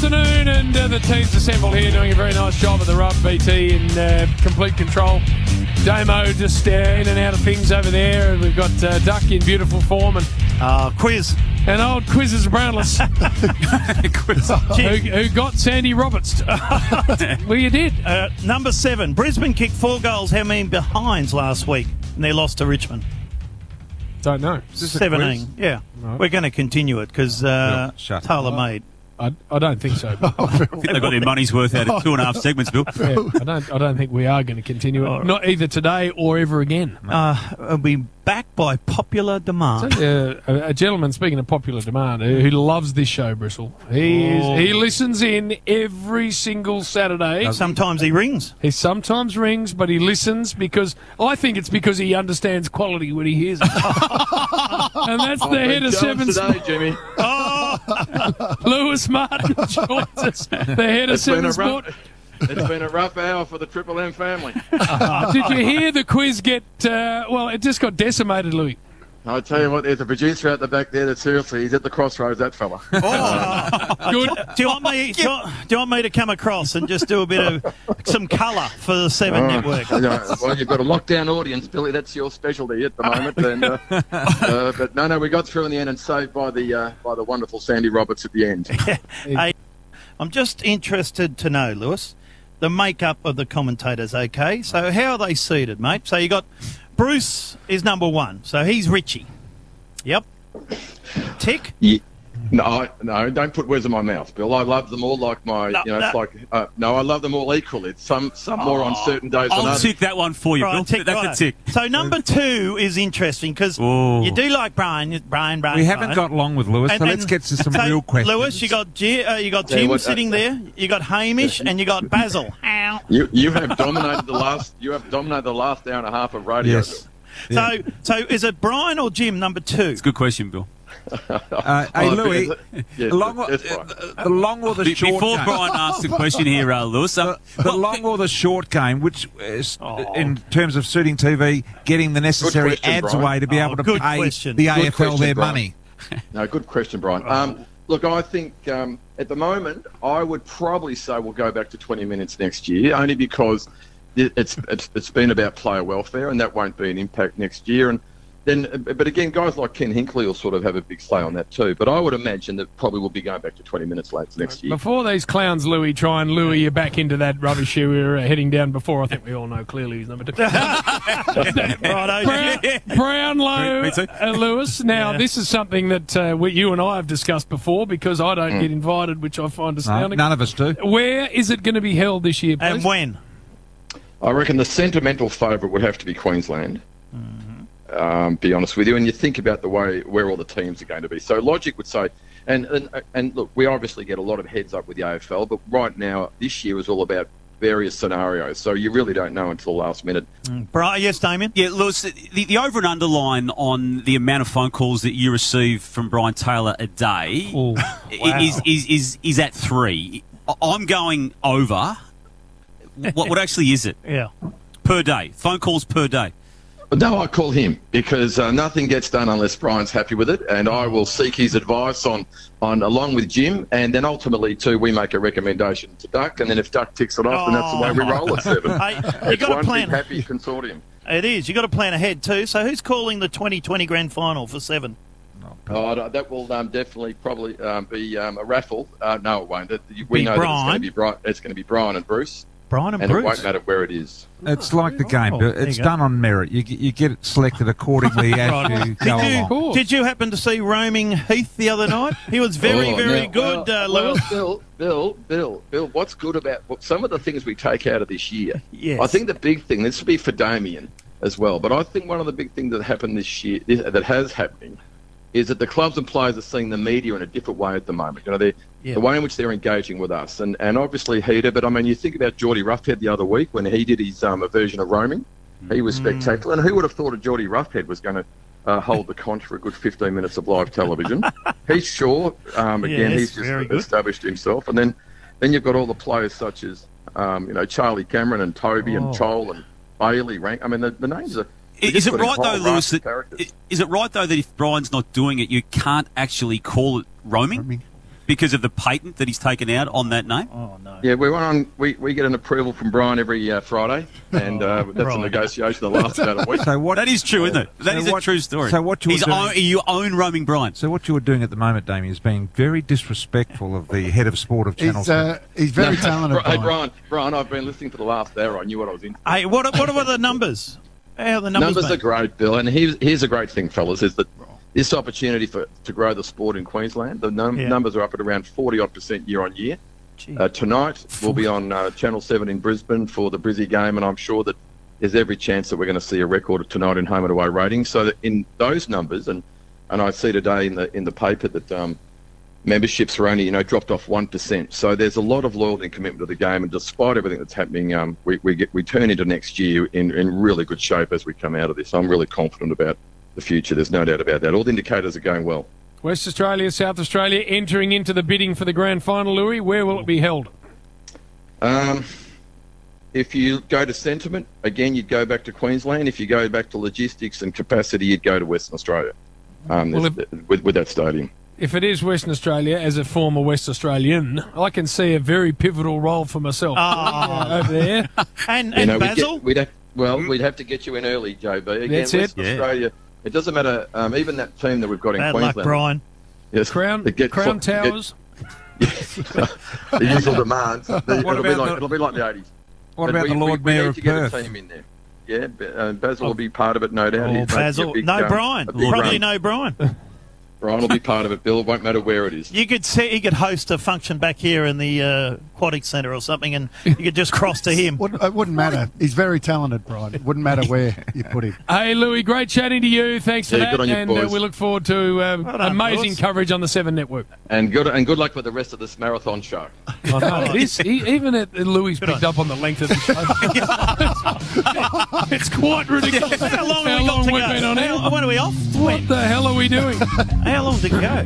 afternoon, and the team's assembled here doing a very nice job at the Rub. BT in complete control. Damo just in and out of things over there, and we've got Duck in beautiful form, and Quiz. and old Quizzes Brownless who got Sandy Roberts. Well, you did. Number 7. Brisbane kicked 4 goals. How many behinds last week? And they lost to Richmond. Don't know. 17. Yeah. Right. We're going to continue it because Taylor made. I don't think so. I think they got their money's worth out of 2.5 segments, Bill. Yeah, I don't think we are going to continue it. Not either today or ever again. It'll be back by popular demand. A gentleman, speaking of popular demand, who loves this show, Bristle. He listens in every single Saturday. Sometimes he rings. He sometimes rings, but he listens because I think it's because he understands quality when he hears it. And that's the head of Seven today, Jimmy. Lewis Martin joins us. The head of Seven Sport. It's been a rough hour for the Triple M family. Did you hear the quiz get? Well, it just got decimated, Louis. I tell you what, there's a producer out the back there that seriously, he's at the crossroads, that fella. Good. Do you want me? Do you want me to come across and just do a bit of some colour for the 7 Network? Well, you've got a lockdown audience, Billy. That's your specialty at the moment. And, but no, we got through in the end and saved by the wonderful Sandy Roberts at the end. Hey, I'm just interested to know, Lewis, the makeup of the commentators. Okay, so how are they seated, mate? So you got Bruce is number 1, so he's Richie. Yep. Tick. Yeah. No, don't put words in my mouth, Bill. I love them all like my, it's like, no, I love them all equally. Some more on certain days than I'll others. tick that one for you, Right, Bill. tick, That's right. a tick. So number 2 is interesting because you do like Brian. We haven't got long with Lewis, so let's get to some real questions. Lewis, you got Jim sitting there. You got Hamish, and you got Basil. You have dominated the last. You have dominated the last hour and a half of radio. Yes. So is it Brian or Jim number 2? It's a good question, Bill. Hey, Louis, the long or the short Before game? Brian asks the question here, Lewis, The long or the short game, which is, in terms of suiting TV, getting the necessary question, ads Brian. away to be able to good pay question. the Good AFL question, their Brian. money. No, good question, Brian. Look, I think at the moment I would probably say we'll go back to 20 minutes next year, only because it's been about player welfare, and that won't be an impact next year. And then, but again, guys like Ken Hinkley will sort of have a big say on that too. But I would imagine that probably we'll be going back to 20 minutes later next year. Before these clowns, Louis, try and lure you back into that rubbish you were heading down before, I think we all know clearly who's number 2. Brownlow Me too. and Lewis. Now, this is something that you and I have discussed before because I don't get invited, which I find No, astounding. none of us do. Where is it going to be held this year, please? And when? I reckon the sentimental favourite would have to be Queensland. Be honest with you, and you think about the way where all the teams are going to be. So logic would say, and look, we obviously get a lot of heads up with the AFL, but right now this year is all about various scenarios. So you really don't know until the last minute. Brian, yes, Damien. Yeah, Lewis, the over and underline on the amount of phone calls that you receive from Brian Taylor a day is at 3. I'm going over. What actually is it? Yeah. Per day, phone calls per day. No, I call him because nothing gets done unless Brian's happy with it, and I will seek his advice on along with Jim, and then ultimately too we make a recommendation to Duck, and then if Duck ticks it off, then that's the way we roll at 7. Hey, you It's got to one plan. big happy consortium. It is. You got to plan ahead too. So who's calling the 2020 grand final for 7? Oh, that will definitely probably be a raffle. No, it won't. We know that it's going to be Brian and Bruce. Brian and And Bruce. it won't matter where it is. It's like the game. there It's you go. done on merit. You get it selected accordingly as you go along. Did you happen to see Roaming Heath the other night? He was very good, Lewis. Bill, what's good about some of the things we take out of this year? Yes. I think the big thing, this will be for Damien as well, but I think one of the big things that happened this year, that has happening, is that the clubs and players are seeing the media in a different way at the moment. You know, the way in which they're engaging with us, and obviously Heater. But I mean, you think about Geordie Roughhead the other week when he did his version of Roaming. He was spectacular, and who would have thought a Geordie Roughhead was going to hold the conch for a good 15 minutes of live television? He's sure. Again, he's just established himself, and then you've got all the players such as Charlie Cameron and Toby and Chol and Bailey. I mean, the names are. Is it right though, Lewis? Is it right though that if Brian's not doing it, you can't actually call it roaming? because of the patent that he's taken out on that name? Oh, no. Yeah, we get an approval from Brian every Friday, and that's a negotiation that lasts about a week. So what? That is true, isn't it? That is a true story. So what you own Roaming Brian. So what you're doing at the moment, Damien, is being very disrespectful of the head of sport of Channel 7. He's very talented. Hey, Brian, I've been listening for the last hour. I knew what I was in. Hey, what are the numbers? How are the numbers are great, Bill. And here's a great thing, fellas, is that this opportunity to grow the sport in Queensland, the numbers are up at around 40-odd% year on year. Tonight we'll be on Channel 7 in Brisbane for the Brizzy game, and I'm sure that there's every chance that we're going to see a record tonight in home and away ratings. So that in those numbers, and I see today in the paper that memberships are only dropped off 1%. So there's a lot of loyalty and commitment to the game, and despite everything that's happening, we turn into next year in really good shape as we come out of this. I'm really confident about the future. There's no doubt about that. All the indicators are going well. West Australia, South Australia entering into the bidding for the grand final, Louis. Where will it be held? If you go to sentiment, again, you'd go back to Queensland. If you go back to logistics and capacity, you'd go to Western Australia with that stadium. If it is Western Australia, as a former West Australian, I can see a very pivotal role for myself over there. And Basil? We'd have to get you in early, JB. Again, That's Western Australia, it doesn't matter. Even that team that we've got in Bad Queensland. luck, Brian. Yes, Crown Towers. The usual demands. It'll be like the 80s. What about the Lord Mayor of Perth? We need to get a team in there. Yeah, Basil will be part of it, no doubt. Basil. Brian. Probably no Brian. Brian will be part of it, Bill. It won't matter where it is. You could see he could host a function back here in the Aquatic Centre or something, and you could just cross to him. It wouldn't matter. He's very talented, Brian. It wouldn't matter where you put him. Hey, Louis, great chatting to you. Thanks for that. Good on you, and boys. we look forward to amazing coverage on the 7 Network. And good luck with the rest of this marathon show. I know. Even Louis picked up on the length of the show. It's quite ridiculous. How long have we got to go? been on air? When are we off? What the hell are we doing? How long did it go?